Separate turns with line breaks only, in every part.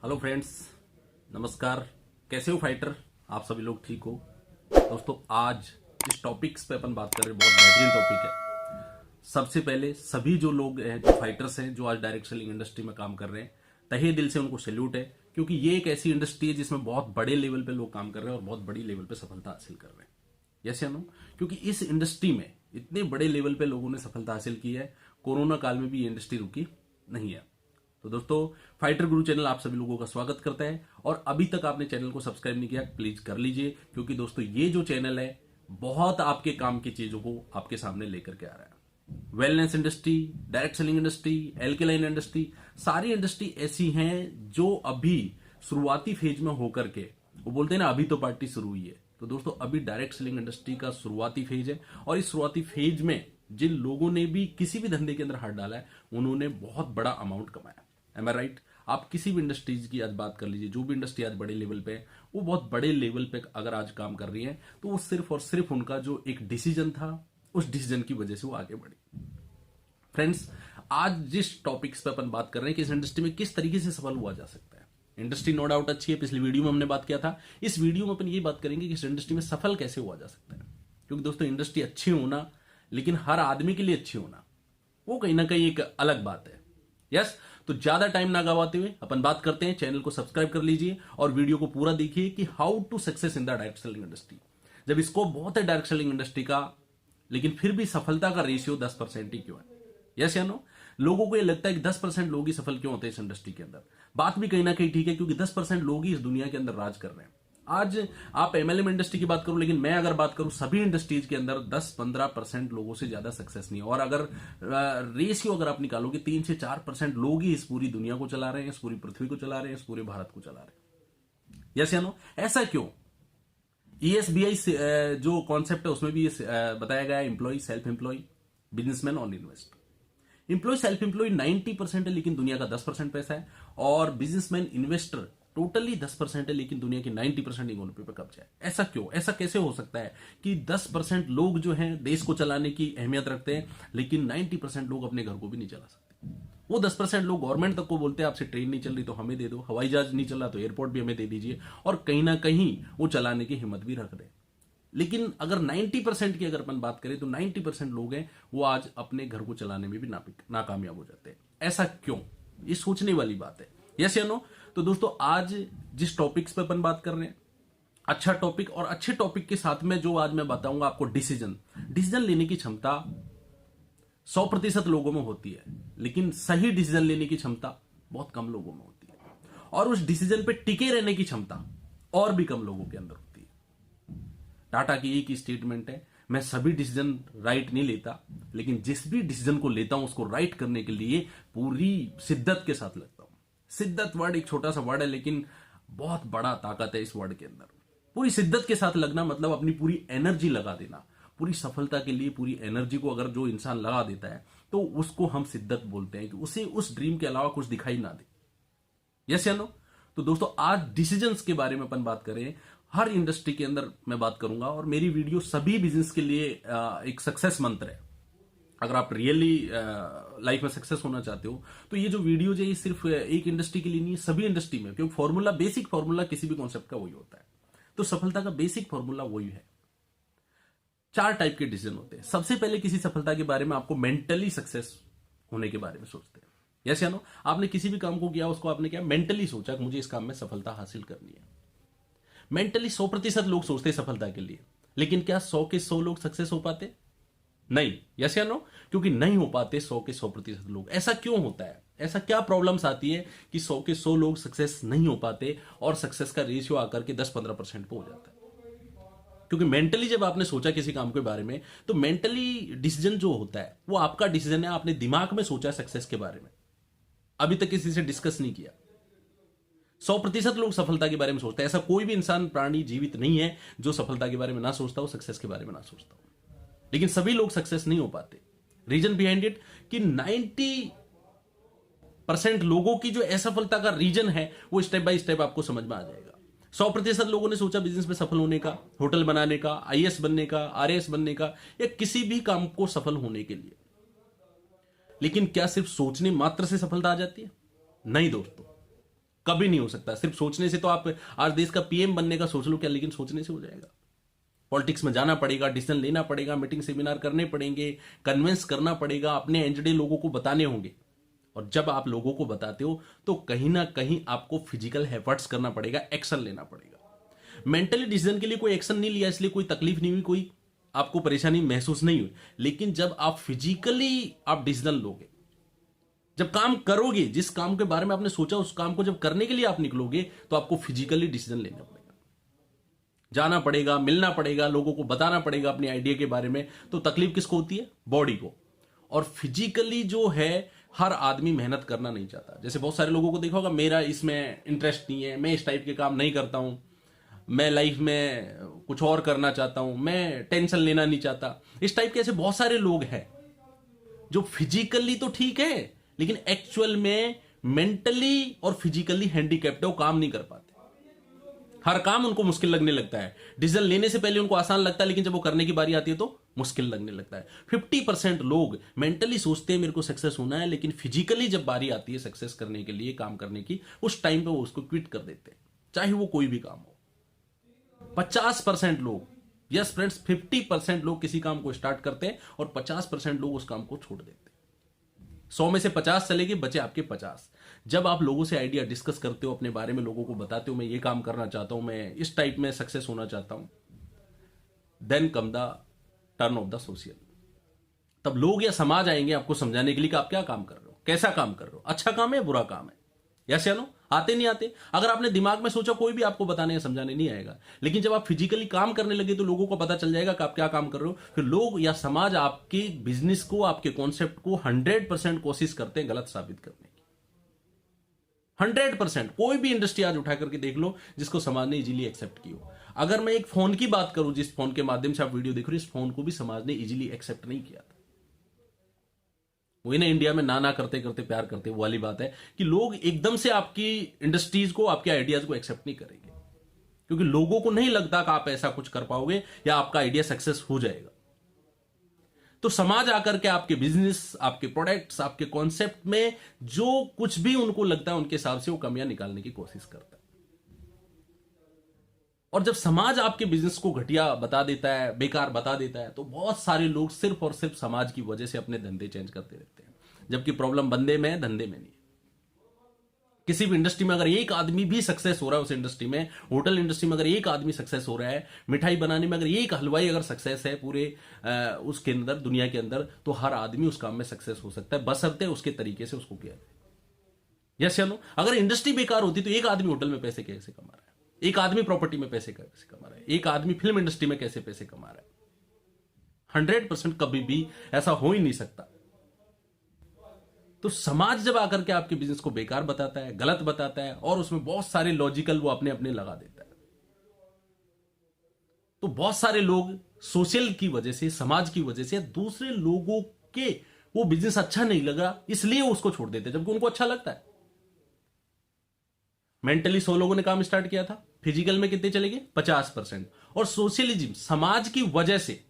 Hello friends, नमस्कार। कैसे हो फाइटर? आप सभी लोग ठीक हो? दोस्तों, आज इस टॉपिक्स पे अपन बात कर रहे हैं। बहुत बेहतरीन टॉपिक है। सबसे पहले सभी जो लोग हैं, जो फाइटर्स हैं, जो आज डायरेक्ट सेलिंग इंडस्ट्री में काम कर रहे हैं, तहे दिल से उनको सैल्यूट है, क्योंकि ये एक ऐसी इंडस्ट्री है जिसमें बहुत बड़े लेवल पे लोग काम कर रहे हैं और बहुत बड़ी लेवल पे सफलता हासिल कर रहे हैं। यस या नो? क्योंकि इस इंडस्ट्री में इतने बड़े लेवल पे लोगों ने सफलता हासिल की है। कोरोना काल में भी ये इंडस्ट्री रुकी नहीं है। तो दोस्तों, फाइटर गुरु चैनल आप सभी लोगों का स्वागत करता है। और अभी तक आपने चैनल को सब्सक्राइब नहीं किया, प्लीज कर लीजिए, क्योंकि दोस्तों ये जो चैनल है बहुत आपके काम की चीजों को आपके सामने लेकर के आ रहा है। Wellness industry, direct selling industry, alkaline industry, सारी इंडस्ट्री ऐसी हैं जो अभी शुरुआती फेज में होकर के, वो बोलते हैं ना, अभी तो पार्टी शुरू हुई है। तो दोस्तों, अभी डायरेक्ट सेलिंग इंडस्ट्री का शुरुआती फेज है, और इस शुरुआती फेज में जिन लोगों ने भी किसी भी धंधे के अंदर हाथ डाला है, उन्होंने बहुत बड़ा अमाउंट कमाया। एम आई राइट? आप किसी भी इंडस्ट्रीज की आज बात कर लीजिए, जो भी इंडस्ट्री आज बड़े लेवल पे है, वो बहुत बड़े लेवल पे अगर आज काम कर रही है, तो वो सिर्फ और सिर्फ उनका जो एक डिसीजन था, उस डिसीजन की वजह से वो आगे बढ़ी। फ्रेंड्स, आज जिस टॉपिक्स पे अपन बात कर रहे हैं कि इस इंडस्ट्री में किस तरीके से सफल हुआ जा सकता है। इंडस्ट्री नो डाउट अच्छी है, पिछली वीडियो में हमने बात किया था। इस वीडियो में अपन ये बात करेंगे कि इस इंडस्ट्री में सफल कैसे हुआ जा सकता है। क्योंकि दोस्तों, इंडस्ट्री अच्छी होना, लेकिन हर आदमी के लिए अच्छी होना, वो कहीं ना कहीं एक अलग बात है। यस? तो ज्यादा टाइम ना गवाते हुए अपन बात करते हैं। चैनल को सब्सक्राइब कर लीजिए और वीडियो को पूरा देखिए कि how to success in the direct selling industry. जब स्कोप बहुत है डायरेक्ट सेलिंग इंडस्ट्री का, लेकिन फिर भी सफलता का रेशियो 10% ही क्यों है? यस या नो? लोगों को यह लगता है कि 10% लोग ही सफल क्यों होते हैं इस इंडस्ट्री के अंदर। बात भी कहीं ना कहीं ठीक है, क्योंकि 10% लोग ही इस दुनिया के अंदर राज कर रहे हैं। आज आप एमएलएम इंडस्ट्री की बात करूं, लेकिन मैं अगर बात करूं सभी इंडस्ट्रीज के अंदर 10-15% लोगों से ज्यादा सक्सेस नहीं है। और अगर रेशियो अगर आप निकालोगे, 3 से 4% लोग ही इस पूरी दुनिया को चला रहे हैं, इस पूरी पृथ्वी को चला रहे हैं, इस पूरे भारत को चला रहे हैं। यस या नो? ऐसा क्यों? ESBI जो कॉन्सेप्ट है उसमें भी बताया गया है, एम्प्लॉय, सेल्फ एम्प्लॉय, बिजनेसमैन और इन्वेस्टर। एम्प्लॉय, सेल्फ एम्प्लॉय 90% है, लेकिन दुनिया का 10% पैसा है। और बिजनेसमैन, इन्वेस्टर टोटली 10% है, लेकिन दुनिया की 90% इकोनॉमी पे कब्जा है। ऐसा क्यों? ऐसा कैसे हो सकता है कि 10% लोग जो हैं देश को चलाने की अहमियत रखते हैं, लेकिन 90% लोग अपने घर को भी नहीं चला सकते? वो 10% लोग गवर्नमेंट तक को बोलते हैं, आपसे ट्रेन नहीं चल रही तो हमें दे दो, हवाई जहाज नहीं चल रहा तो एयरपोर्ट भी हमें दे दीजिए, और कहीं ना कहीं वो चलाने की हिम्मत भी रख रहे हैं। लेकिन अगर 90% की अगर अपन बात करें, तो 90% लोग हैं वो आज अपने घर को चलाने में भी नाकामयाब हो जाते हैं। ऐसा क्यों? ये सोचने वाली बात है। यस या नो? तो दोस्तों, आज जिस टॉपिक्स पे अपन बात कर रहे हैं, अच्छा टॉपिक, और अच्छे टॉपिक के साथ में जो आज मैं बताऊंगा आपको, डिसीजन लेने की क्षमता 100% लोगों में होती है, लेकिन सही डिसीजन लेने की क्षमता बहुत कम लोगों में होती है। और उस डिसीजन पे टिके रहने की क्षमता और भी कम लोगों के अंदर होती है। टाटा की एक ही स्टेटमेंट है, मैं सभी डिसीजन राइट नहीं लेता, लेकिन जिस भी डिसीजन को लेता हूं उसको राइट करने के लिए पूरी शिद्दत के साथ लगता हूं। शिद्दत वर्ड एक छोटा सा वर्ड है, लेकिन बहुत बड़ा ताकत है इस वर्ड के अंदर। पूरी शिद्दत के साथ लगना मतलब अपनी पूरी एनर्जी लगा देना। पूरी सफलता के लिए पूरी एनर्जी को अगर जो इंसान लगा देता है, तो उसको हम शिद्दत बोलते हैं, कि उसे उस ड्रीम के अलावा कुछ दिखाई ना दे। यस या नो? तो दोस्तों, आज डिसीजंस के बारे में अपन बात करें। हर इंडस्ट्री के अंदर मैं बात करूंगा, और मेरी वीडियो सभी बिजनेस के लिए एक सक्सेस मंत्र है। अगर आप रियली लाइफ में सक्सेस होना चाहते हो, तो ये जो वीडियो है, ये सिर्फ एक इंडस्ट्री के लिए नहीं है, सभी इंडस्ट्री में। क्योंकि फॉर्मूला, बेसिक फॉर्मूला किसी भी कॉन्सेप्ट का वही होता है। तो सफलता का बेसिक फॉर्मूला वही है। 4 टाइप के डिसीजन होते हैं। सबसे पहले किसी सफलता के बारे में आपको मेंटली सक्सेस होने के बारे में सोचते हैं। यस या नो? आपने किसी भी काम को किया, उसको आपने क्या मेंटली सोचा कि मुझे इस काम में सफलता हासिल करनी है। मेंटली 100% लोग सोचते हैं सफलता के लिए, लेकिन क्या 100 के 100 लोग सक्सेस हो पाते? नहीं। यस या नो? क्योंकि नहीं हो पाते 100 के 100% लोग। ऐसा क्यों होता है? ऐसा क्या प्रॉब्लम्स आती है कि 100 के 100 लोग सक्सेस नहीं हो पाते, और सक्सेस का रेशियो आकर के 10-15% पे हो जाता है? क्योंकि मेंटली जब आपने सोचा किसी काम के बारे में, तो मेंटली डिसीजन जो होता है वो आपका डिसीजन है। आपने दिमाग में सोचा सक्सेस के बारे में, अभी तक किसी से डिस्कस नहीं किया। 100% लोग सफलता के बारे में सोचते हैं। ऐसा कोई भी इंसान, प्राणी, जीवित नहीं है जो सफलता के बारे में ना सोचता हो, सक्सेस के बारे में ना सोचता हो। लेकिन सभी लोग सक्सेस नहीं हो पाते। रीजन बिहाइंड इट कि 90% लोगों की जो असफलता का रीजन है, वो स्टेप बाय स्टेप आपको समझ में आ जाएगा। 100% लोगों ने सोचा बिजनेस में सफल होने का, होटल बनाने का, IAS बनने का, RAS बनने का, या किसी भी काम को सफल होने के लिए। लेकिन क्या सिर्फ सोचने मात्र से सफलता आ जाती है? नहीं दोस्तों। कभी नहीं हो सकता। सिर्फ सोचने से तो आप आज देश का पीएम बनने का सोच लो क्या, लेकिन सोचने से हो जाएगा? पॉलिटिक्स में जाना पड़ेगा, डिसीजन लेना पड़ेगा, मीटिंग सेमिनार करने पड़ेंगे, कन्विंस करना पड़ेगा, अपने एजेंडे लोगों को बताने होंगे। और जब आप लोगों को बताते हो तो कहीं ना कहीं आपको फिजिकल एफर्ट्स करना पड़ेगा, एक्शन लेना पड़ेगा। मेंटली डिसीजन के लिए कोई एक्शन नहीं लिया इसलिए कोई तकलीफ नहीं हुई, कोई आपको परेशानी महसूस नहीं हुई। लेकिन जब आप फिजिकली आप डिसीजन लोगे, जब काम करोगे, जिस काम के बारे में आपने सोचा उस काम को जब करने के लिए आप निकलोगे, तो आपको फिजिकली डिसीजन लेना पड़ेगा, जाना पड़ेगा, मिलना पड़ेगा, लोगों को बताना पड़ेगा अपने आइडिया के बारे में। तो तकलीफ किसको होती है? बॉडी को। और फिजिकली जो है हर आदमी मेहनत करना नहीं चाहता। जैसे बहुत सारे लोगों को देखा होगा, मेरा इसमें इंटरेस्ट नहीं है, मैं इस टाइप के काम नहीं करता हूं, मैं लाइफ में कुछ और करना चाहता हूं, मैं टेंशन लेना नहीं चाहता। इस टाइप के ऐसे बहुत सारे लोग हैं जो फिजिकली तो ठीक है लेकिन एक्चुअल में मेंटली और फिजिकली हैंडीकैप्ड है, वो काम नहीं कर पाते। हर काम उनको मुश्किल लगने लगता है। डिसीजन लेने से पहले उनको आसान लगता है, लेकिन जब वो करने की बारी आती है तो मुश्किल लगने लगता है। 50% लोग मेंटली सोचते हैं मेरे को सक्सेस होना है, लेकिन फिजिकली जब बारी आती है सक्सेस करने के लिए, काम करने की, उस टाइम पे वो उसको क्विट कर देते हैं, चाहे वो कोई भी काम हो। 50% लोग, यस फ्रेंड्स, 50% लोग किसी काम को स्टार्ट करते हैं और 50% लोग उस काम को छोड़ देते हैं। 100 में से 50 चलेंगे, बचे आपके 50। जब आप लोगों से आइडिया डिस्कस करते हो, अपने बारे में लोगों को बताते हो, मैं ये काम करना चाहता हूं, मैं इस टाइप में सक्सेस होना चाहता हूं, then come the turn of the social. तब लोग या समाज आएंगे आपको समझाने के लिए कि आप क्या काम कर रहे हो, कैसा काम कर रहे हो, अच्छा काम है, बुरा काम है, यस या नो। आते नहीं आते? अगर आपने दिमाग में सोचा, कोई भी आपको बताने या समझाने नहीं आएगा। लेकिन जब आप फिजिकली काम करने लगे तो लोगों को पता चल जाएगा कि आप क्या काम कर रहे हो। फिर लोग या समाज आपके बिजनेस को, आपके कॉन्सेप्ट को 100% कोशिश करते हैं गलत साबित करने की। 100%। कोई भी इंडस्ट्री आज उठा करके देख लो जिसको समाज ने इजीली एक्सेप्ट की हो। अगर मैं एक फोन की बात करूं, जिस फोन के माध्यम से आप वीडियो देख रहे हो, इस फोन को भी समाज ने इजीली एक्सेप्ट नहीं किया था। वही ना, इंडिया में ना करते करते प्यार करते, वो वाली बात है कि लोग एकदम से आपकी इंडस्ट्रीज को, आपके आइडियाज को एक्सेप्ट नहीं करेंगे, क्योंकि लोगों को नहीं लगता कि आप ऐसा कुछ कर पाओगे या आपका आइडिया सक्सेस हो जाएगा। तो समाज आकर के आपके बिजनेस, आपके प्रोडक्ट्स, आपके कॉन्सेप्ट में जो कुछ भी उनको लगता है उनके हिसाब से वो कमियां निकालने की कोशिश करता है। और जब समाज आपके बिजनेस को घटिया बता देता है, बेकार बता देता है, तो बहुत सारे लोग सिर्फ और सिर्फ समाज की वजह से अपने धंधे चेंज करते रहते हैं। जबकि प्रॉब्लम बंदे में है, धंधे में नहीं। किसी भी इंडस्ट्री में अगर एक आदमी भी सक्सेस हो रहा है, उस इंडस्ट्री में, होटल इंडस्ट्री में अगर एक आदमी सक्सेस हो रहा है, मिठाई बनाने में अगर एक हलवाई अगर सक्सेस है पूरे उसके अंदर, दुनिया के अंदर, तो हर आदमी उस काम में सक्सेस हो सकता है, बशर्ते उसके तरीके से उसको किया जाए। यस या नो? अगर इंडस्ट्री बेकार होती तो एक आदमी होटल में पैसे कैसे कमा रहा है, एक आदमी प्रॉपर्टी में पैसे कैसे कमा रहा है, एक आदमी फिल्म इंडस्ट्री में कैसे पैसे कमा रहा है? 100% कभी भी ऐसा हो ही नहीं सकता। तो समाज जब आकर के आपके बिजनेस को बेकार बताता है, गलत बताता है, और उसमें बहुत सारे लॉजिकल वो अपने अपने लगा देता है, तो बहुत सारे लोग सोशल की वजह से, समाज की वजह से, दूसरे लोगों के वो बिजनेस अच्छा नहीं लगा इसलिए उसको छोड़ देते, जबकि उनको अच्छा लगता है। मेंटली 100 लोगों ने काम स्टार्ट किया था, फिजिकल में कितने चले गए? 50%। और सोशलिज्म, समाज की वजह से,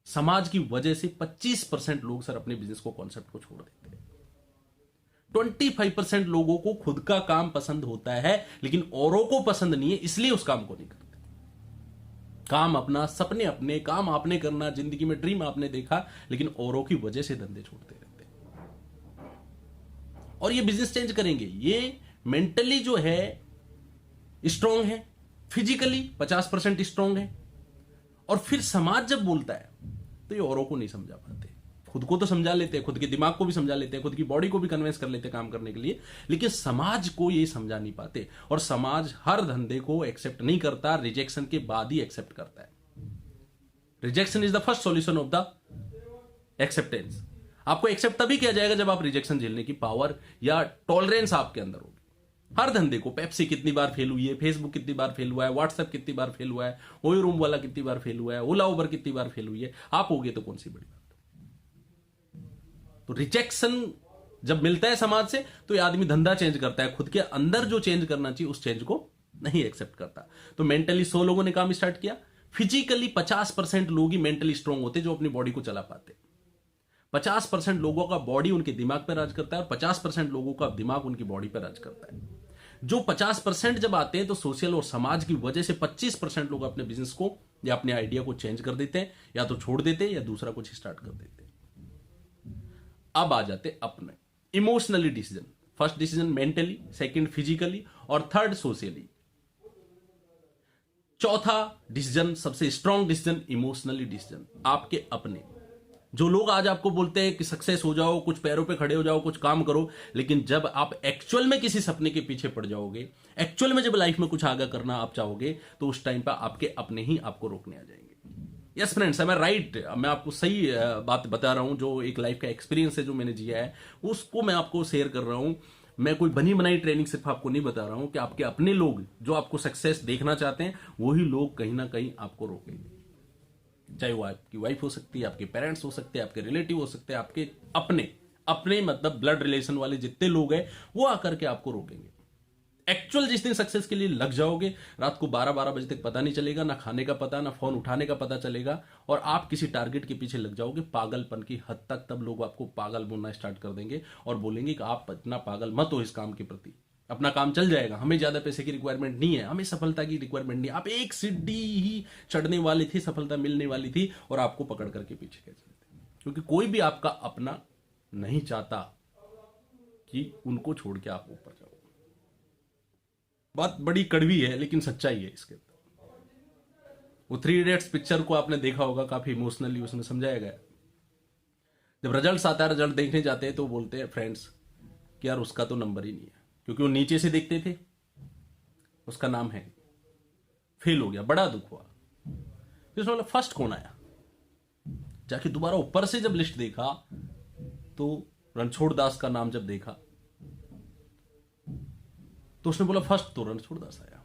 समाज की वजह से 25% लोग सर अपने बिजनेस को, कॉन्सेप्ट को छोड़ देते हैं। 25% लोगों को खुद का काम पसंद होता है लेकिन औरों को पसंद नहीं है, इसलिए उस काम को नहीं करते। काम अपना, सपने अपने, काम आपने करना, जिंदगी में ड्रीम आपने देखा, लेकिन औरों की वजह से धंधे छोड़ते रहते हैं। और ये बिजनेस चेंज करेंगे, ये मेंटली जो है स्ट्रांग है, फिजिकली 50% स्ट्रांग है। और फिर समाज जब बोलता है तो ये औरों को नहीं समझा पाते। खुद को तो समझा लेते हैं, खुद के दिमाग को भी समझा लेते हैं, खुद की बॉडी को भी कन्विंस कर लेते हैं काम करने के लिए, लेकिन समाज को ये समझा नहीं पाते। और समाज हर धंधे को एक्सेप्ट नहीं करता, रिजेक्शन के बाद ही एक्सेप्ट करता है। Rejection is the first solution of the acceptance. आपको एक्सेप्ट तभी किया जाएगा जब आप रिजेक्शन झेलने की पावर या टॉलरेंस आपके अंदर होगी। हर धंधे को, पेप्सी कितनी बार फेल हुई है, फेसबुक कितनी बार फेल हुआ है, व्हाट्सएप कितनी बार फेल हुआ है, ओयो रूम वाला कितनी बार फेल हुआ है, ओला उबर कितनी बार फेल हुई है, आप होगे तो कौन सी बड़ी बात। तो रिजेक्शन जब मिलता है समाज से तो ये आदमी धंधा चेंज करता है, खुद के अंदर जो चेंज करना चाहिए उस चेंज को नहीं एक्सेप्ट करता। तो मेंटली 100 लोगों ने काम स्टार्ट किया, फिजिकली 50% लोग ही मेंटली स्ट्रांग होते जो अपनी बॉडी को चला पाते। 50% लोगों का बॉडी उनके दिमाग पर राज करता है और 50% लोगों का दिमाग उनकी बॉडी पर राज करता है। जो 50% जब आते हैं तो सोशल और समाज की वजह से 25% लोग अपने बिजनेस को या अपने आइडिया को चेंज कर देते हैं, या तो छोड़ देते हैं या दूसरा कुछ स्टार्ट कर देते हैं। अब आ जाते अपने emotionally decision. First decision mentally, second physically और थर्ड सोशली। चौथा डिसीजन, सबसे स्ट्रॉन्ग डिसीजन, इमोशनली डिसीजन, आपके अपने। जो लोग आज आपको बोलते हैं कि सक्सेस हो जाओ, कुछ पैरों पे खड़े हो जाओ, कुछ काम करो, लेकिन जब आप एक्चुअल में किसी सपने के पीछे पड़ जाओगे, एक्चुअल में जब लाइफ में कुछ आगे करना आप चाहोगे, तो उस टाइम पर आपके अपने ही आपको रोकने आ जाएंगे। यस फ्रेंड्स, मैं राइट, मैं आपको सही बात बता रहा हूं। जो एक लाइफ का एक्सपीरियंस है जो मैंने जिया है, उसको मैं आपको शेयर कर रहा हूं। मैं कोई बनी बनाई ट्रेनिंग सिर्फ आपको नहीं बता रहा हूं कि आपके अपने लोग जो आपको सक्सेस देखना चाहते हैं, वही लोग कहीं ना कहीं आपको रोकेंगे। चाहे वो आपकी वाइफ हो सकती है, आपके पेरेंट्स हो सकते हैं, आपके रिलेटिव हो सकते हैं, आपके अपने अपने मतलब ब्लड रिलेशन वाले जितने लोग हैं, वो आकर के आपको रोकेंगे। एक्चुअल जिस दिन सक्सेस के लिए लग जाओगे, रात को 12-12 बजे तक पता नहीं चलेगा, ना खाने का पता, ना फोन उठाने का पता चलेगा, और आप किसी टारगेट के पीछे लग जाओगे पागलपन की हद तक। तब लोग आपको पागल बोलना स्टार्ट कर देंगे और बोलेंगे कि आप इतना पागल मत हो इस काम के प्रति, अपना काम चल जाएगा, हमें ज्यादा पैसे की रिक्वायरमेंट नहीं है, हमें सफलता की रिक्वायरमेंट नहीं है। आप एक सीढ़ी ही चढ़ने वाली थी, सफलता मिलने वाली थी, और आपको पकड़ करके पीछे कैसे चलते, क्योंकि कोई भी आपका अपना नहीं चाहता कि उनको छोड़ के आप ऊपर जाओ। बात बड़ी कड़वी है लेकिन सच्चाई है इसके अंदर। वो 3 इडियट्स पिक्चर को आपने देखा होगा, काफी इमोशनली उसमें समझाया गया। जब रिजल्ट्स आता है, रिजल्ट देखने जाते हैं, तो बोलते हैं फ्रेंड्स कि यार उसका तो नंबर ही नहीं है, क्योंकि वो नीचे से देखते थे, उसका नाम है, फेल हो गया, बड़ा दुख हुआ। फिर उसने बोला फर्स्ट कौन आया, जाके दोबारा ऊपर से जब लिस्ट देखा तो रणछोड़ दास का नाम जब देखा तो उसने बोला फर्स्ट तो रणछोड़ दास आया।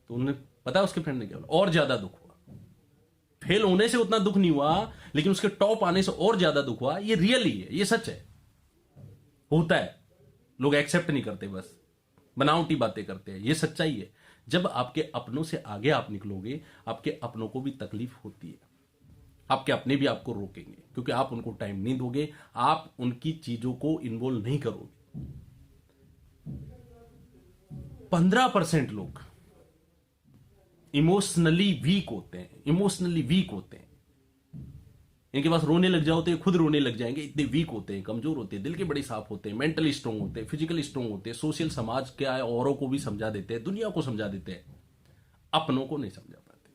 तो उन्हें पता है उसके फ्रेंड ने क्या बोला, और ज्यादा दुख हुआ। फेल होने से उतना दुख नहीं हुआ, लेकिन उसके टॉप आने से और ज्यादा दुख हुआ। ये रियली है, ये सच है, होता है, लोग एक्सेप्ट नहीं करते, बस बनावटी बातें करते हैं। ये सच्चाई है। जब आपके अपनों से आगे आप निकलोगे, आपके अपनों को भी तकलीफ होती है, आपके अपने भी आपको रोकेंगे, क्योंकि आप उनको टाइम नहीं दोगे, आप उनकी चीजों को इन्वॉल्व नहीं करोगे। 15% लोग इमोशनली वीक होते हैं, इमोशनली वीक होते हैं। इनके पास रोने लग जाओ तो ये खुद रोने लग जाएंगे, इतने वीक होते हैं, कमजोर होते हैं, दिल के बड़े साफ होते हैं, मेंटली स्ट्रांग होते हैं, फिजिकली स्ट्रांग होते हैं, सोशल समाज क्या है औरों को भी समझा देते हैं, दुनिया को समझा देते हैं, अपनों को नहीं समझा पाते।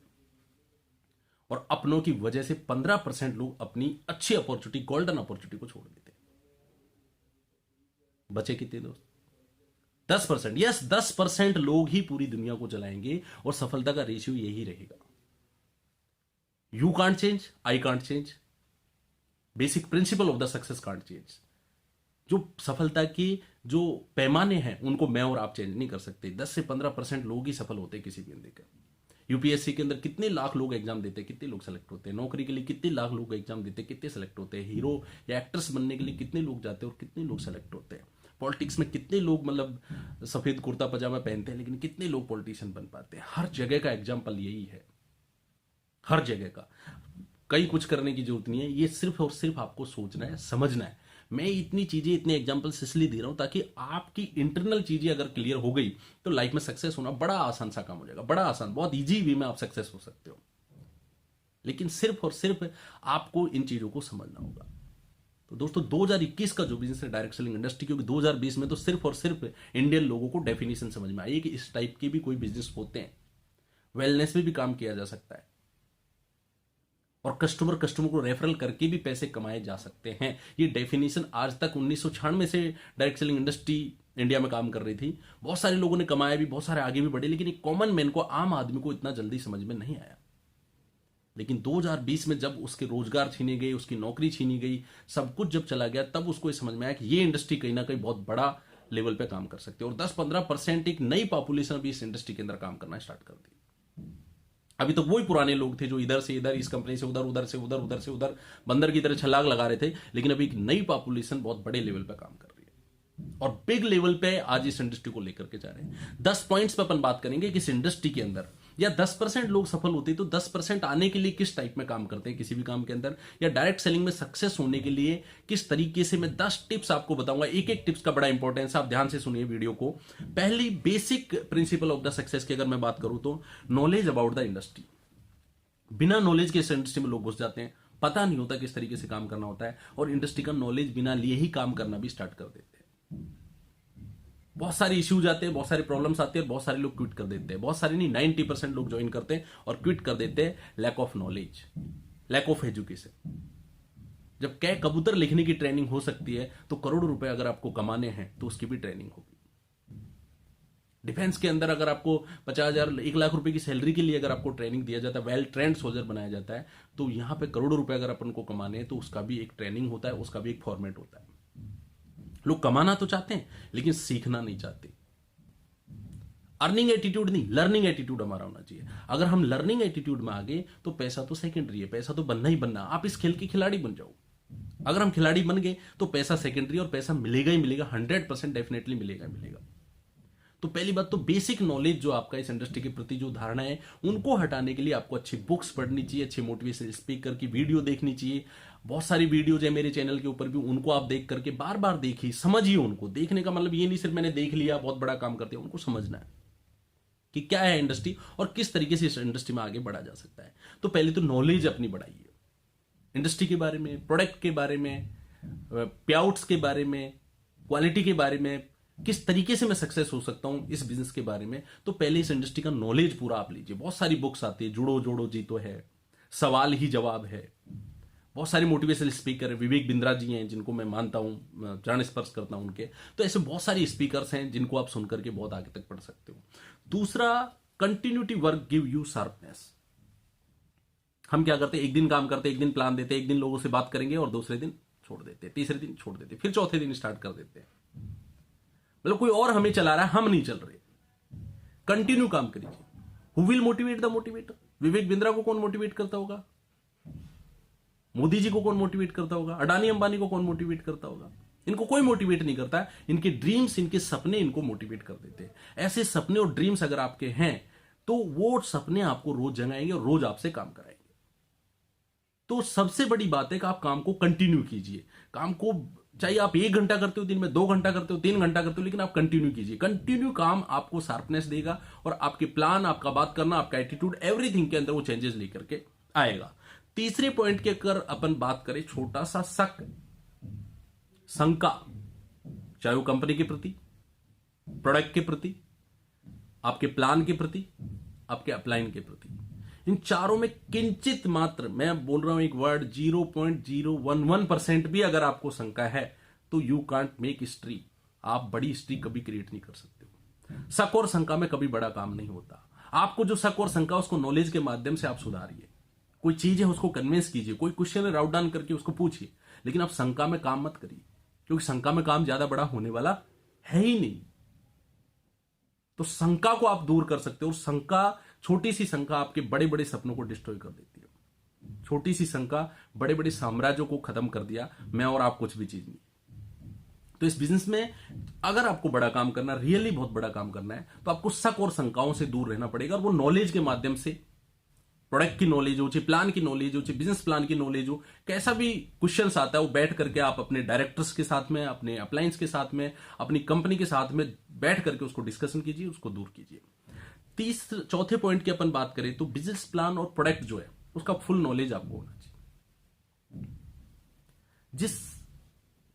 और अपनों की वजह से 15% लोग अपनी अच्छी अपॉर्चुनिटी, गोल्डन अपॉर्चुनिटी को छोड़ देते हैं। बचे कितने दोस्त? 10%। यस, 10% लोग ही पूरी दुनिया को चलाएंगे, और सफलता का रेशियो यही रहेगा। You can't change, I can't change, basic principle of the success can't change. जो सफलता के जो पैमाने हैं उनको मैं और आप चेंज नहीं कर सकते। 10 से 15% लोग ही सफल होते हैं किसी भी अंदर का। यूपीएससी के अंदर कितने लाख लोग एग्जाम देते हैं, कितने लोग सेलेक्ट होते हैं? नौकरी के लिए कितने लाख लोग एग्जाम देते हैं, कितने सेलेक्ट होते हैं? हीरो या एक्ट्रेस बनने के लिए कितने लोग जाते हैं और कितने लोग सेलेक्ट होते हैं? पॉलिटिक्स में कितने लोग मतलब सफेद कुर्ता पजामा पहनते हैं, लेकिन कितने लोग पॉलिटिशियन बन पाते हैं? हर जगह का एग्जाम्पल यही है, हर जगह का। कई कुछ करने की जरूरत नहीं है, ये सिर्फ और सिर्फ आपको सोचना है, समझना है। मैं इतनी चीजें, इतने एग्जाम्पल्स इसलिए दे रहा हूं ताकि आपकी इंटरनल चीजें अगर क्लियर हो गई तो लाइफ में सक्सेस होना बड़ा आसान सा काम हो जाएगा, बड़ा आसान, बहुत इजी वे में आप सक्सेस हो सकते हो। लेकिन सिर्फ और सिर्फ आपको इन चीजों को समझना होगा। तो दोस्तों 2021 का जो बिजनेस है डायरेक्ट सेलिंग इंडस्ट्री, क्योंकि 2020 में तो सिर्फ और सिर्फ इंडियन लोगों को डेफिनेशन समझ में आई है कि इस टाइप के भी कोई बिजनेस होते हैं, वेलनेस में भी काम किया जा सकता है, और कस्टमर को रेफरल करके भी पैसे कमाए जा सकते हैं। ये डेफिनेशन आज तक 1996 से डायरेक्ट सेलिंग इंडस्ट्री इंडिया में काम कर रही थी। बहुत सारे लोगों ने कमाया भी, बहुत सारे आगे भी बढ़े, लेकिन एक कॉमन मैन को, आम आदमी को इतना जल्दी समझ में नहीं आया। लेकिन 2020 में जब उसके रोजगार छीने गए, उसकी नौकरी छीनी गई, सब कुछ जब चला गया, तब उसको समझ में आया कि ये इंडस्ट्री कहीं ना कहीं बहुत बड़ा लेवल पे काम कर सकती है। और 10-15% एक नई पॉपुलेशन भी इस इंडस्ट्री के अंदर काम करना स्टार्ट कर दी। अभी तो वही पुराने लोग थे जो इधर से इधर, इस कंपनी से उधर, उधर से उधर, उधर से उधर, बंदर की तरह छलांग लगा रहे थे। लेकिन अभी एक नई पॉपुलेशन बहुत बड़े लेवल पे काम कर रही है, और बिग लेवल पे आज इस इंडस्ट्री को लेकर के जा रहे हैं। 10 पॉइंट्स पे अपन बात करेंगे कि इस इंडस्ट्री के अंदर या 10% लोग सफल होते हैं, तो 10% आने के लिए किस टाइप में काम करते हैं किसी भी काम के अंदर, या डायरेक्ट सेलिंग में सक्सेस होने के लिए किस तरीके से, मैं 10 टिप्स आपको बताऊंगा। एक एक टिप्स का बड़ा इंपॉर्टेंस, आप ध्यान से सुनिए वीडियो को। पहली basic principle of the success की अगर मैं बात करूं तो नॉलेज अबाउट द इंडस्ट्री। बिना नॉलेज के इस इंडस्ट्री में लोग घुस जाते हैं, पता नहीं होता किस तरीके से काम करना होता है, और इंडस्ट्री का नॉलेज बिना लिए ही काम करना भी स्टार्ट कर देते हैं। बहुत सारे इश्यूज आते हैं, बहुत सारे प्रॉब्लम्स आते हैं, बहुत सारे लोग क्विट कर देते हैं। बहुत सारे नहीं, 90% लोग ज्वाइन करते हैं और क्विट कर देते हैं, lack of knowledge, lack of education. जब कै कबूतर लिखने की ट्रेनिंग हो सकती है, तो करोड़ों रुपए अगर आपको कमाने हैं तो उसकी भी ट्रेनिंग होगी। डिफेंस के अंदर अगर आपको 50,000 1 लाख रुपए की सैलरी के लिए अगर आपको ट्रेनिंग दिया जाता है, वेल ट्रेंड सोल्जर बनाया जाता है, तो यहां पे करोड़ों रुपए अगर अपन को कमाने हैं तो उसका भी एक ट्रेनिंग होता है, उसका भी एक फॉर्मेट होता है। लोग कमाना तो चाहते हैं लेकिन सीखना नहीं चाहते। अर्निंग एटीट्यूड नहीं, लर्निंग एटीट्यूड हमारा होना चाहिए। अगर हम लर्निंग एटीट्यूड में आ गए तो पैसा तो सेकेंडरी है, पैसा तो बनना ही बनना। आप इस खेल के खिलाड़ी बन जाओ। अगर हम खिलाड़ी बन गए तो पैसा सेकेंडरी, और पैसा मिलेगा ही मिलेगा, 100% डेफिनेटली मिलेगा ही मिलेगा। तो पहली बात तो बेसिक नॉलेज जो आपका इस इंडस्ट्री के प्रति जो धारणा है, उनको हटाने के लिए आपको अच्छी बुक्स पढ़नी चाहिए, अच्छे मोटिवेशनल स्पीकर की वीडियो देखनी चाहिए। बहुत सारी वीडियोज है मेरे चैनल के ऊपर भी, उनको आप देख करके बार बार देखिए, समझिए उनको। देखने का मतलब ये नहीं सिर्फ मैंने देख लिया बहुत बड़ा काम करते हैं, उनको समझना है कि क्या है इंडस्ट्री और किस तरीके से इस इंडस्ट्री में आगे बढ़ा जा सकता है। तो पहले तो नॉलेज अपनी बढ़ाइए इंडस्ट्री के बारे में, प्रोडक्ट के बारे में, पेआउट्स के बारे में, क्वालिटी के बारे में, किस तरीके से मैं सक्सेस हो सकता हूं इस बिजनेस के बारे में। तो पहले इस इंडस्ट्री का नॉलेज पूरा आप लीजिए। बहुत सारी बुक्स आती है, जुड़ो जोड़ो जीतो है, सवाल ही जवाब है, बहुत सारे मोटिवेशनल स्पीकर है, विवेक बिंद्रा जी हैं जिनको मैं मानता हूं, जान स्पर्श करता हूं उनके। तो ऐसे बहुत सारे स्पीकर्स हैं जिनको आप सुनकर के बहुत आगे तक बढ़ सकते हो। दूसरा, continuity work give you sharpness. हम क्या करते हैं, एक दिन काम करते हैं, एक दिन प्लान देते हैं, एक दिन लोगों से बात करेंगे और दूसरे दिन छोड़ देते हैं, तीसरे दिन छोड़ देते हैं, फिर चौथे दिन स्टार्ट कर देते हैं। मतलब कोई और हमें चला रहा है, हम नहीं चल रहे। कंटिन्यू काम करिए। Who will motivate the motivator? Vivek Bindra को कौन मोटिवेट करता होगा? मोदी जी को कौन मोटिवेट करता होगा? अडानी अंबानी को कौन मोटिवेट करता होगा? इनको कोई मोटिवेट नहीं करता है। इनके ड्रीम्स, इनके सपने इनको मोटिवेट कर देते हैं। ऐसे सपने और ड्रीम्स अगर आपके हैं तो वो सपने आपको रोज जगाएंगे और रोज आपसे काम कराएंगे। तो सबसे बड़ी बात है कि आप काम को कंटिन्यू कीजिए। काम को चाहे आप 1 घंटा करते हो दिन में, 2 घंटा करते हो, 3 घंटा करते हो, लेकिन आप कंटिन्यू कीजिए। कंटिन्यू काम आपको शार्पनेस देगा और आपके प्लान, आपका बात करना, आपका एटीट्यूड, एवरीथिंग के अंदर वो चेंजेस लेकर के आएगा। तीसरे पॉइंट की अगर अपन बात करें, छोटा सा शक, शंका, चाहे वो कंपनी के प्रति, प्रोडक्ट के प्रति, आपके प्लान के प्रति, आपके अपलाइन के प्रति, इन चारों में किंचित मात्र, मैं बोल रहा हूं एक वर्ड, 0.011% भी अगर आपको शंका है तो यू कांट मेक हिस्ट्री। आप बड़ी हिस्ट्री कभी क्रिएट नहीं कर सकते हो। शक और शंका में कभी बड़ा काम नहीं होता। आपको जो शक और शंका, उसको नॉलेज के माध्यम से आप सुधारिए। कोई चीज है उसको कन्विंस कीजिए, कोई क्वेश्चन है राउट डाउन करके उसको पूछिए, लेकिन आप शंका में काम मत करिए, क्योंकि शंका में काम ज्यादा बड़ा होने वाला है ही नहीं। तो शंका को आप दूर कर सकते हो। और शंका, छोटी सी शंका आपके बड़े बड़े सपनों को डिस्ट्रॉय कर देती है। छोटी सी शंका बड़े बड़े साम्राज्यों को खत्म कर दिया। मैं और आप कुछ भी चीज नहीं। तो इस बिजनेस में अगर आपको बड़ा काम करना, रियली बहुत बड़ा काम करना है, तो आपको शक और शंकाओं से दूर रहना पड़ेगा। और वो नॉलेज के माध्यम से, प्रोडक्ट की नॉलेज हो, चाहे प्लान की नॉलेज हो, चाहे बिजनेस प्लान की नॉलेज हो, कैसा भी क्वेश्चंस आता है वो बैठ करके आप अपने डायरेक्टर्स के साथ में, अपने अप्लायंस के साथ में, अपनी कंपनी के साथ में बैठ करके उसको डिस्कशन कीजिए, उसको दूर कीजिए। चौथे पॉइंट की अपन बात करें तो बिजनेस प्लान और प्रोडक्ट जो है उसका फुल नॉलेज आपको होना चाहिए। जिस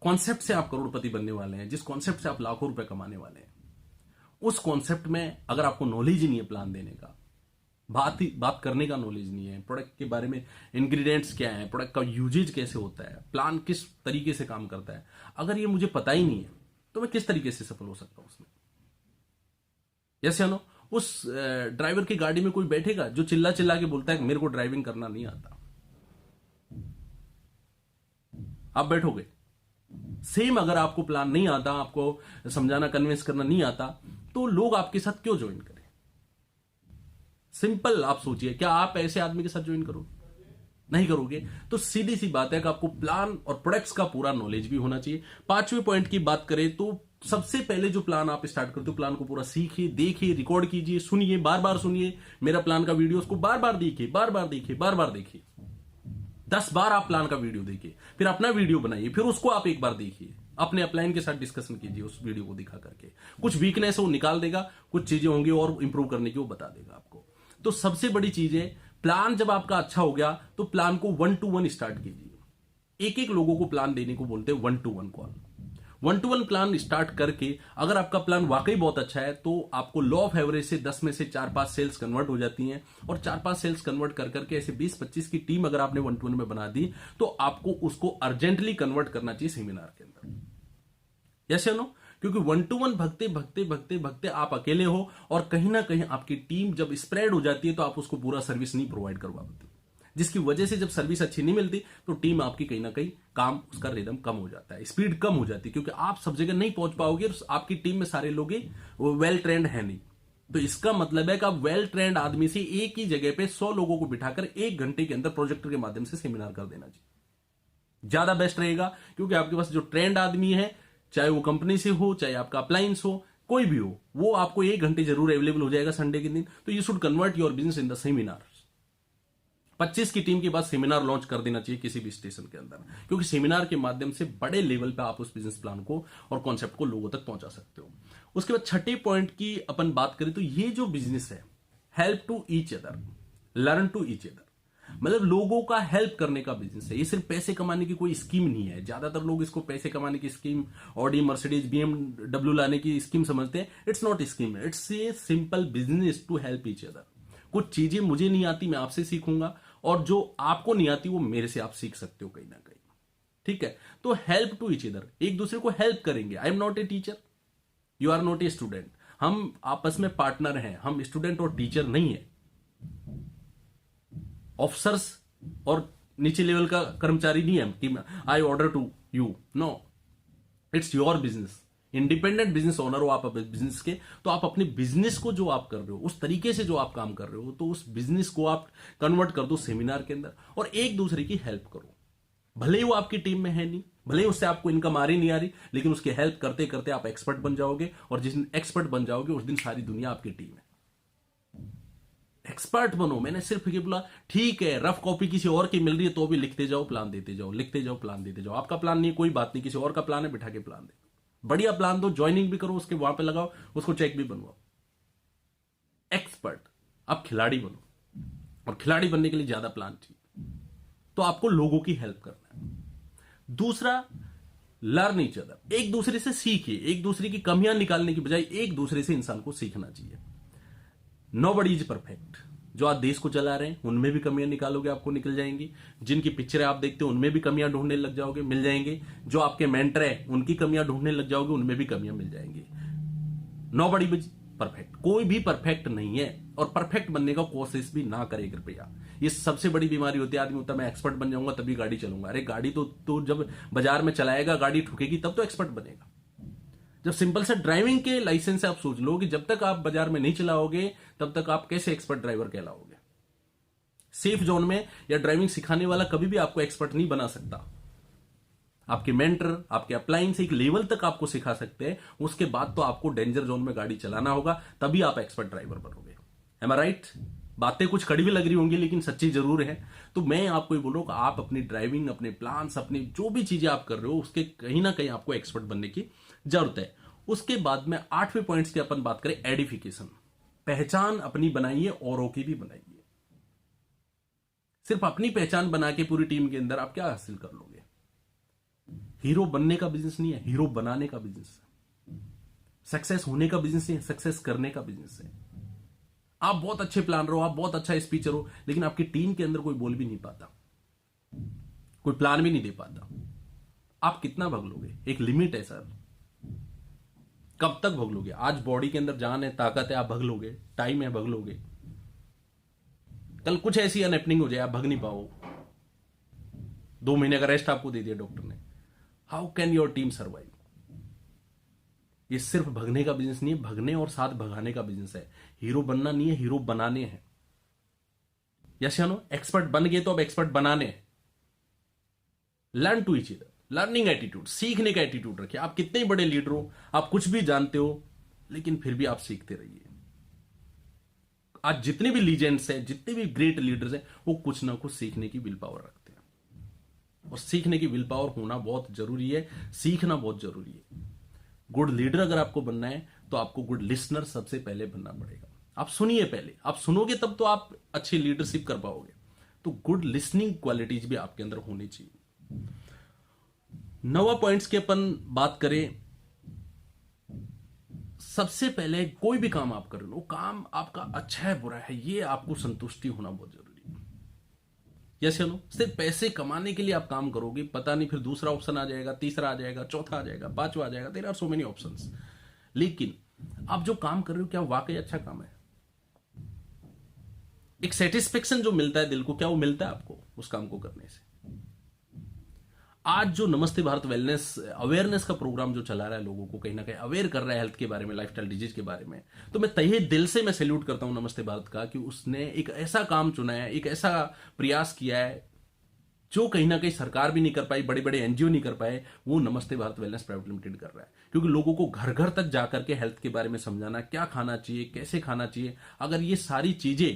कॉन्सेप्ट से आप करोड़पति बनने वाले हैं, जिस कॉन्सेप्ट से आप लाखों रुपए कमाने वाले हैं, उस कॉन्सेप्ट में अगर आपको नॉलेज ही नहीं है प्लान देने का, बात करने का नॉलेज नहीं है, प्रोडक्ट के बारे में इंग्रेडिएंट्स क्या है, प्रोडक्ट का यूजेज कैसे होता है, प्लान किस तरीके से काम करता है, अगर ये मुझे पता ही नहीं है तो मैं किस तरीके से सफल हो सकता हूं उसमें? यस या नो? उस ड्राइवर की गाड़ी में कोई बैठेगा जो चिल्ला चिल्ला के बोलता है कि मेरे को ड्राइविंग करना नहीं आता, आप बैठोगे? सेम अगर आपको प्लान नहीं आता, आपको समझाना, कन्विंस करना नहीं आता, तो लोग आपके साथ क्यों ज्वाइन करें? सिंपल आप सोचिए, क्या आप ऐसे आदमी के साथ ज्वाइन करोगे? नहीं करोगे। तो सीधी सी बात है कि आपको प्लान और प्रोडक्ट्स का पूरा नॉलेज भी होना चाहिए। पांचवें पॉइंट की बात करें तो सबसे पहले जो प्लान आप स्टार्ट करते हो, प्लान को पूरा सीखिए, देखिए, रिकॉर्ड कीजिए, सुनिए, बार बार सुनिए मेरा प्लान का वीडियो, उसको बार बार देखिए, बार बार देखिए, बार बार देखिए। 10 बार आप प्लान का वीडियो देखिए, फिर अपना वीडियो बनाइए, फिर उसको आप एक बार देखिए, अपने अपलाइन के साथ डिस्कशन कीजिए उस वीडियो को दिखा करके। कुछ वीकनेस वो निकाल देगा, कुछ चीजें होंगी और इंप्रूव करने की वो बता देगा आपको। तो सबसे बड़ी चीज है, प्लान जब आपका अच्छा हो गया तो प्लान को 1-to-1 स्टार्ट कीजिए। एक एक लोगों को प्लान देने को बोलते हैं 1-to-1 call. 1-to-1 plan start करके अगर आपका प्लान वाकई बहुत अच्छा है तो आपको लॉ ऑफ एवरेज से 10 में से 4-5 सेल्स कन्वर्ट हो जाती हैं, और 4-5 सेल्स कन्वर्ट कर करके ऐसे 20-25 की टीम अगर आपने 1-to-1 में बना दी तो आपको उसको अर्जेंटली कन्वर्ट करना चाहिए सेमिनार के अंदर। यस या नो? क्योंकि 1-to-1 भगते भगते भगते भगते आप अकेले हो, और कहीं ना कहीं आपकी टीम जब स्प्रेड हो जाती है तो आप उसको पूरा सर्विस नहीं प्रोवाइड करवा पाते, जिसकी वजह से जब सर्विस अच्छी नहीं मिलती तो टीम आपकी कहीं ना कहीं काम, उसका रिदम कम हो जाता है, स्पीड कम हो जाती है, क्योंकि आप सब जगह नहीं पहुंच पाओगे और आपकी टीम में सारे लोग वेल ट्रेंड है नहीं। तो इसका मतलब है कि आप वेल ट्रेंड आदमी से एक ही जगह पे 100 लोगों को बिठाकर 1 घंटे के अंदर प्रोजेक्टर के माध्यम से सेमिनार कर देना चाहिए, ज्यादा बेस्ट रहेगा। क्योंकि आपके पास जो ट्रेंड आदमी है, चाहे वो कंपनी से हो, चाहे आपका अप्लायंस हो, कोई भी हो, वो आपको 1 घंटे जरूर अवेलेबल हो जाएगा संडे के दिन। तो you should convert your business in the seminar. 25 की टीम के बाद सेमिनार लॉन्च कर देना चाहिए किसी भी स्टेशन के अंदर, क्योंकि सेमिनार के माध्यम से बड़े लेवल पे आप उस बिजनेस प्लान को और कॉन्सेप्ट को लोगों तक पहुंचा सकते हो। उसके बाद छठे पॉइंट की अपन बात करें तो ये जो बिजनेस है, help to each other, learn to each other, मतलब लोगों का हेल्प करने का बिजनेस है। ये सिर्फ पैसे कमाने की कोई स्कीम नहीं है। ज्यादातर लोग इसको पैसे कमाने की स्कीम, ऑडी, मर्सिडीज, BMW लाने की स्कीम समझते हैं। It's not scheme, it's a simple business to help each other. कुछ चीजें मुझे नहीं आती, मैं आपसे सीखूंगा, और जो आपको नहीं आती वो मेरे से आप सीख सकते हो कहीं ना कहीं। ठीक है? तो हेल्प टू ईच अदर, एक दूसरे को हेल्प करेंगे। I am not a teacher, you are not a student. हम आपस में पार्टनर हैं, हम स्टूडेंट और टीचर नहीं है, ऑफिसर्स और नीचे लेवल का कर्मचारी नहीं है कि I order to you. No, it's your business. Independent business owner हो आप अपने बिजनेस के, तो आप अपने बिजनेस को जो आप कर रहे हो, उस तरीके से जो आप काम कर रहे हो, तो उस बिजनेस को आप कन्वर्ट कर दो सेमिनार के अंदर और एक दूसरे की हेल्प करो। भले ही वो आपकी टीम में है नहीं, भले ही उससे आपको इनकम आ रही नहीं आ रही, लेकिन उसकी हेल्प करते करते आप एक्सपर्ट बन जाओगे, और जिस दिन एक्सपर्ट बन जाओगे उस दिन सारी दुनिया आपकी टीम है। एक्सपर्ट बनो। मैंने सिर्फ ये बोला ठीक है, रफ कॉपी किसी और की मिल रही है तो भी लिखते जाओ, प्लान देते जाओ, लिखते जाओ, प्लान देते जाओ। आपका प्लान नहीं है, कोई बात नहीं, किसी और का प्लान है, बिठा के प्लान दे, बढ़िया प्लान दो, ज्वाइनिंग भी करो, उसके वहां पे लगाओ, उसको चेक भी बनवाओ। एक्सपर्ट। अब खिलाड़ी बनो, और खिलाड़ी बनने के लिए ज्यादा प्लान चाहिए, तो आपको लोगों की हेल्प करना है। दूसरा, लर्न ईच अदर, एक दूसरे से सीखिए। एक दूसरे की कमियां निकालने की बजाय एक दूसरे से इंसान को सीखना चाहिए। Nobody is perfect. जो आज देश को चला रहे हैं उनमें भी कमियां निकालोगे, आपको निकल जाएंगी। जिनकी पिक्चरें आप देखते हो उनमें भी कमियां ढूंढने लग जाओगे, मिल जाएंगे। जो आपके मेंटर है उनकी कमियां ढूंढने लग जाओगे, उनमें भी कमियां मिल जाएंगी। नोबडी इज परफेक्ट, कोई भी परफेक्ट नहीं है, और परफेक्ट बनने का कोशिश भी ना करे कृपया। ये सबसे बड़ी बीमारी होती है, आदमी होता है मैं एक्सपर्ट बन जाऊंगा तभी गाड़ी चलूंगा। अरे गाड़ी तो जब बाजार में चलाएगा, गाड़ी ठुकेगी तब तो एक्सपर्ट बनेगा। जब सिंपल से ड्राइविंग के लाइसेंस से आप सोच लो कि जब तक आप बाजार में नहीं चलाओगे तब तक आप कैसे एक्सपर्ट ड्राइवर कहलाओगे। सेफ जोन में या ड्राइविंग सिखाने वाला कभी भी आपको एक्सपर्ट नहीं बना सकता। आपके मेंटर, आपके अप्लायंस एक लेवल तक आपको सिखा सकते हैं, उसके बाद तो आपको डेंजर जोन में गाड़ी चलाना होगा, तभी आप एक्सपर्ट ड्राइवर बनोगे। एम आई राइट? बातें कुछ कड़वी लग रही होंगी लेकिन सच्ची जरूर है। तो मैं आपको ये बोलूंगा, आप अपनी ड्राइविंग, अपने प्लान्स, अपनी जो भी चीजें आप कर रहे हो उसके कहीं ना कहीं आपको एक्सपर्ट बनने की जरूरत है। उसके बाद में 8वें पॉइंट्स की अपन बात करें, एडिफिकेशन। पहचान अपनी बनाइए, औरों की भी बनाइए। सिर्फ अपनी पहचान बना के पूरी टीम के अंदर आप क्या हासिल कर लोगे? हीरो बनने का बिजनेस नहीं है, हीरो बनाने का बिजनेस है। सक्सेस होने का बिजनेस नहीं है, सक्सेस करने का बिजनेस है। आप बहुत अच्छे प्लानर हो, आप बहुत अच्छा स्पीचर हो, लेकिन आपकी टीम के अंदर कोई बोल भी नहीं पाता, कोई प्लान भी नहीं दे पाता, आप कितना भग लोगे? एक लिमिट है सर, कब तक भग लोगे? आज बॉडी के अंदर जान है, ताकत है, आप भग लोगे, टाइम है, भग लोगे। कल कुछ ऐसी अनहैपनिंग हो जाए, आप भग नहीं पाओ, 2 महीने का रेस्ट आपको दे दिया डॉक्टर ने, how can your team survive? ये सिर्फ भगने का बिजनेस नहीं है, भगने और साथ भगाने का बिजनेस है। हीरो बनना नहीं है, हीरो बनाने हैं। यस या नो? एक्सपर्ट बन गए तो अब एक्सपर्ट बनाने हैं। Learn to each other. Learning attitude, सीखने का एटीट्यूड रखिए। आप कितने ही बड़े लीडर हो, आप कुछ भी जानते हो, लेकिन फिर भी आप सीखते रहिए। आज जितने भी लीजेंड्स हैं, जितने भी ग्रेट लीडर्स हैं, वो कुछ ना कुछ सीखने की विल पावर रखते हैं, और सीखने की विल पावर होना बहुत जरूरी है, सीखना बहुत जरूरी है। गुड लीडर अगर आपको बनना है तो आपको गुड लिसनर सबसे पहले बनना पड़ेगा। आप सुनिए, पहले आप सुनोगे तब तो आप अच्छी लीडरशिप कर पाओगे। तो गुड लिसनिंग क्वालिटीज भी आपके अंदर होनी चाहिए। 9 पॉइंट्स की अपन बात करें, सबसे पहले कोई भी काम आप कर रहे हो, वो काम आपका अच्छा है बुरा है, ये आपको संतुष्टि होना बहुत जरूरी है। यस या नो? सिर्फ पैसे कमाने के लिए आप काम करोगे, पता नहीं फिर दूसरा ऑप्शन आ जाएगा, तीसरा आ जाएगा, चौथा आ जाएगा, पांचवा आ जाएगा, there are so many options. लेकिन आप जो काम कर रहे हो, क्या वाकई अच्छा काम है? एक सेटिस्फेक्शन जो मिलता है दिल को, क्या वो मिलता है आपको उस काम को करने से? आज जो नमस्ते भारत वेलनेस अवेयरनेस का प्रोग्राम जो चला रहा है, लोगों को कहीं ना कहीं अवेयर कर रहा है हेल्थ के बारे में, लाइफस्टाइल डिजीज के बारे में, तो मैं तहे दिल से मैं सैल्यूट करता हूं नमस्ते भारत का, कि उसने एक ऐसा काम चुना है, एक ऐसा प्रयास किया है जो कहीं ना कहीं सरकार भी नहीं कर पाई, बड़े बड़े एनजीओ नहीं कर पाए, वो नमस्ते भारत वेलनेस प्राइवेट लिमिटेड कर रहा है। क्योंकि लोगों को घर घर तक जाकर के हेल्थ के बारे में समझाना, क्या खाना चाहिए, कैसे खाना चाहिए, अगर ये सारी चीजें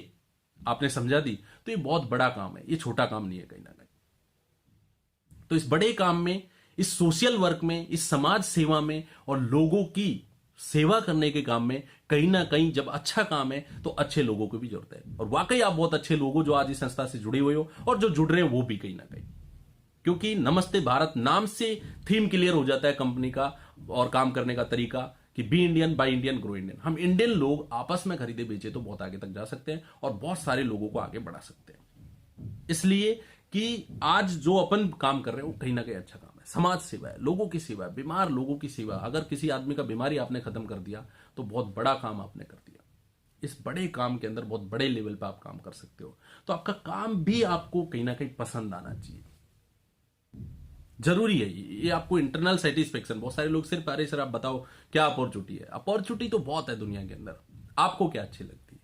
आपने समझा दी तो ये बहुत बड़ा काम है, ये छोटा काम नहीं है कहीं ना कहीं। तो इस बड़े काम में, इस सोशल वर्क में, इस समाज सेवा में और लोगों की सेवा करने के काम में कहीं ना कहीं जब अच्छा काम है तो अच्छे लोगों की भी जरूरत है। और वाकई आप बहुत अच्छे लोग हो जो आज इस संस्था से जुड़े हुए हो, और जो जुड़ रहे हैं वो भी कहीं ना कहीं, क्योंकि नमस्ते भारत नाम से थीम क्लियर हो जाता है कंपनी का और काम करने का तरीका, कि be Indian, buy Indian, grow Indian. हम इंडियन लोग आपस में खरीदे बेचे तो बहुत आगे तक जा सकते हैं और बहुत सारे लोगों को आगे बढ़ा सकते हैं। इसलिए कि आज जो अपन काम कर रहे हैं वो कहीं ना कहीं अच्छा काम है, समाज सेवा है, लोगों की सेवा है, बीमार लोगों की सेवा। अगर किसी आदमी का बीमारी आपने खत्म कर दिया तो बहुत बड़ा काम आपने कर दिया। इस बड़े काम के अंदर बहुत बड़े लेवल पे आप काम कर सकते हो, तो आपका काम भी आपको कहीं ना कहीं पसंद आना चाहिए, जरूरी है ये आपको इंटरनल सेटिस्फेक्शन। बहुत सारे लोग सिर्फ, अरे सर आप बताओ क्या अपॉर्चुनिटी है? अपॉर्चुनिटी तो बहुत है दुनिया के अंदर, आपको क्या अच्छी लगती है?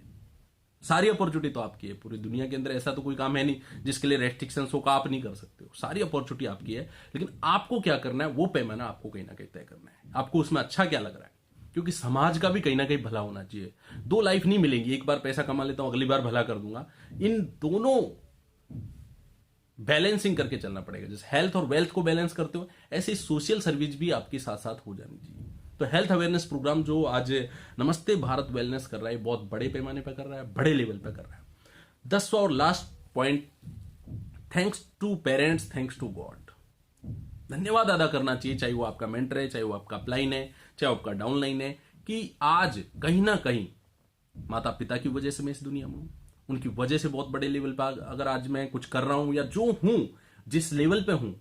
सारी अपॉर्चुनिटी तो आपकी है, पूरी दुनिया के अंदर ऐसा तो कोई काम है नहीं जिसके लिए रेस्ट्रिक्शंस हो, का आप नहीं कर सकते हो। सारी अपॉर्चुनिटी आपकी है, लेकिन आपको क्या करना है वो पैमाना आपको कहीं ना कहीं तय करना है। आपको उसमें अच्छा क्या लग रहा है, क्योंकि समाज का भी कहीं ना कहीं भला होना चाहिए। दो लाइफ नहीं मिलेंगी, एक बार पैसा कमा लेता हूं, अगली बार भला कर दूंगा। इन दोनों बैलेंसिंग करके चलना पड़ेगा। जैसे हेल्थ और वेल्थ को बैलेंस करते हो, ऐसे सोशल सर्विस भी आपके साथ साथ हो जानी चाहिए। तो हेल्थ अवेयरनेस प्रोग्राम जो आज नमस्ते भारत वेलनेस कर रहा है, बहुत बड़े पैमाने पर कर रहा है, बड़े लेवल पर कर रहा है। 10वां और last point, thanks to parents, thanks to God. धन्यवाद अदा करना चाहिए, चाहे वो आपका मेंटर है, चाहे वो आपका अपलाइन है, चाहे वो आपका डाउनलाइन है, कि आज कहीं ना कहीं माता पिता की वजह से मैं इस दुनिया में हूं, उनकी वजह से बहुत बड़े लेवल पर अगर आज मैं कुछ कर रहा हूं, या जो हूं, जिस लेवल पे हूं,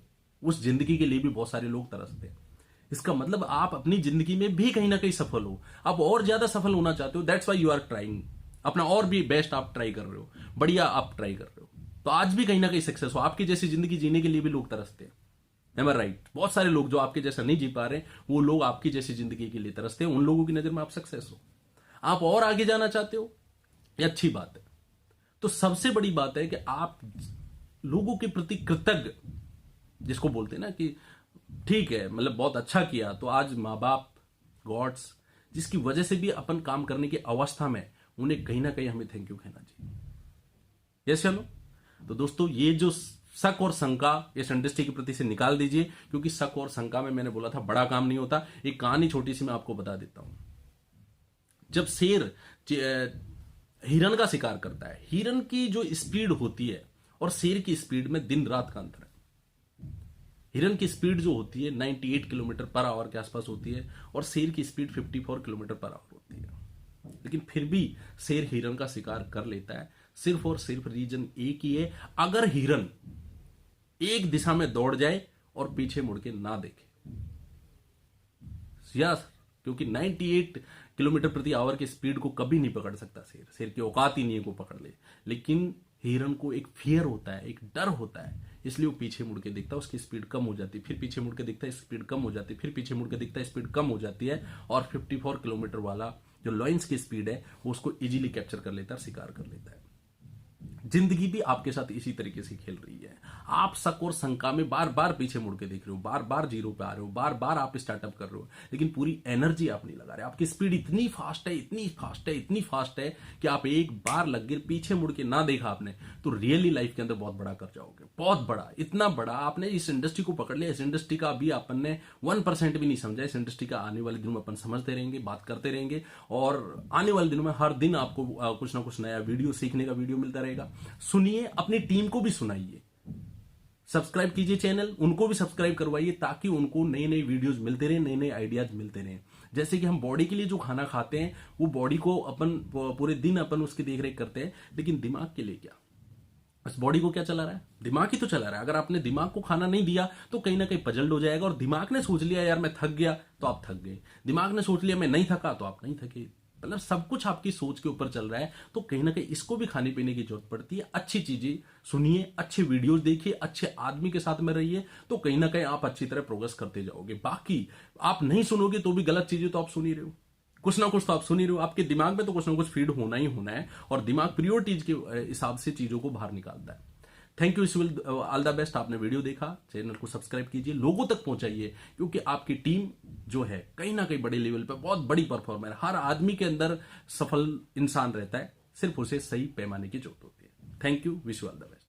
उस जिंदगी के लिए भी बहुत सारे लोग तरसते हैं। इसका मतलब आप अपनी जिंदगी में भी कहीं ना कहीं सफल हो, आप और ज्यादा सफल होना चाहते हो, that's why you are trying, अपना और भी बेस्ट आप ट्राई कर रहे हो, बढ़िया आप ट्राई कर रहे हो, तो आज भी कहीं ना कहीं सक्सेस हो। आपकी जैसी जिंदगी जीने के लिए भी लोग तरसते हैं, एम आई राइट? बहुत सारे लोग जो आपके जैसा नहीं जी पा रहे, वो लोग आपकी जैसी जिंदगी के लिए तरसते हैं, उन लोगों की नजर में आप सक्सेस हो। आप और आगे जाना चाहते हो, ये अच्छी बात है। तो सबसे बड़ी बात है कि आप लोगों के प्रति कृतज्ञ, जिसको बोलते हैं ना कि ठीक है, मतलब बहुत अच्छा किया, तो आज माँ बाप, गॉड्स, जिसकी वजह से भी अपन काम करने की अवस्था में, उन्हें कहीं ना कहीं हमें थैंक यू कहना चाहिए। यस चलो, तो दोस्तों ये जो शक और शंका इस इंडस्ट्री के प्रति से निकाल दीजिए, क्योंकि शक और शंका में मैंने बोला था बड़ा काम नहीं होता। एक कहानी छोटी सी मैं आपको बता देता हूं। जब शेर हिरन का शिकार करता है, हिरन की जो स्पीड होती है और शेर की स्पीड में दिन रात का अंतर है। हिरन की स्पीड जो होती है 98 किलोमीटर पर आवर के आसपास होती है, और शेर की स्पीड 54 किलोमीटर पर आवर होती है। लेकिन फिर भी शेर हिरन का शिकार कर लेता है, सिर्फ और सिर्फ रीजन एक ही है, अगर हिरन एक दिशा में दौड़ जाए और पीछे मुड़ के ना देखे। यस, क्योंकि 98 किलोमीटर प्रति आवर की स्पीड को कभी नहीं पकड़ सकता शेर, शेर की औकात ही नहीं है को पकड़ ले। लेकिन हिरन को एक फियर होता है, एक डर होता है, इसलिए वो पीछे मुड़ के देखता है, उसकी स्पीड कम हो जाती है, फिर पीछे मुड़ के देखता है, स्पीड कम हो जाती है, फिर पीछे मुड़ के देखता है, स्पीड कम हो जाती है, और 54 किलोमीटर वाला जो लॉयंस की स्पीड है वो उसको इजीली कैप्चर कर लेता है, शिकार कर लेता है। जिंदगी भी आपके साथ इसी तरीके से खेल रही है। आप शक और शंका में बार बार पीछे मुड़ के देख रहे हो, बार बार जीरो पे आ रहे हो, बार बार आप स्टार्टअप कर रहे हो, लेकिन पूरी एनर्जी आप नहीं लगा रहे। आपकी स्पीड इतनी फास्ट है, इतनी फास्ट है, इतनी फास्ट है कि आप एक बार लग गए, पीछे मुड़ के ना देखा आपने तो रियली लाइफ के अंदर बहुत बड़ा कर जाओगे, बहुत बड़ा। इतना बड़ा आपने इस इंडस्ट्री को पकड़ लिया। इस इंडस्ट्री का अभी अपन ने 1% भी नहीं समझा। इस इंडस्ट्री का आने वाले दिनों में अपन समझते रहेंगे, बात करते रहेंगे, और आने वाले दिनों में हर दिन आपको कुछ ना कुछ नया वीडियो, सीखने का वीडियो मिलता रहेगा। सुनिए, अपनी टीम को भी सुनाइए, सब्सक्राइब कीजिए चैनल, उनको भी सब्सक्राइब करवाइए ताकि उनको नई नई वीडियोस मिलते रहे, नए नए आइडियाज मिलते रहे। जैसे कि हम बॉडी के लिए जो खाना खाते हैं, वो बॉडी को अपन पूरे दिन अपन उसकी देखरेख करते हैं, लेकिन दिमाग के लिए क्या? बस बॉडी को क्या चला रहा है? दिमाग ही तो चला रहा है। अगर आपने दिमाग को खाना नहीं दिया तो कहीं ना कहीं पजल्ड हो जाएगा। और दिमाग ने सोच लिया यार मैं थक गया, तो आप थक गए। दिमाग ने सोच लिया मैं नहीं थका, तो आप नहीं थके। मतलब सब कुछ आपकी सोच के ऊपर चल रहा है। तो कहीं ना कहीं इसको भी खाने पीने की जरूरत पड़ती है। अच्छी चीजें सुनिए, अच्छे वीडियोस देखिए, अच्छे आदमी के साथ में रहिए, तो कहीं ना कहीं आप अच्छी तरह प्रोग्रेस करते जाओगे। बाकी आप नहीं सुनोगे तो भी गलत चीजें तो आप सुन ही रहे हो, कुछ ना कुछ तो आप सुन ही रहे हो। आपके दिमाग में तो कुछ ना कुछ फीड होना ही होना है, और दिमाग प्रियोरिटीज के हिसाब से चीजों को बाहर निकालता है। Thank you, will all the best. आपने वीडियो देखा, चैनल को सब्सक्राइब कीजिए, लोगों तक पहुंचाइए, क्योंकि आपकी टीम जो है कहीं ना कहीं बड़े लेवल पे बहुत बड़ी परफॉर्मर है। हर आदमी के अंदर सफल इंसान रहता है, सिर्फ उसे सही पैमाने की जरूरत होती है। Thank you, wish you all the best.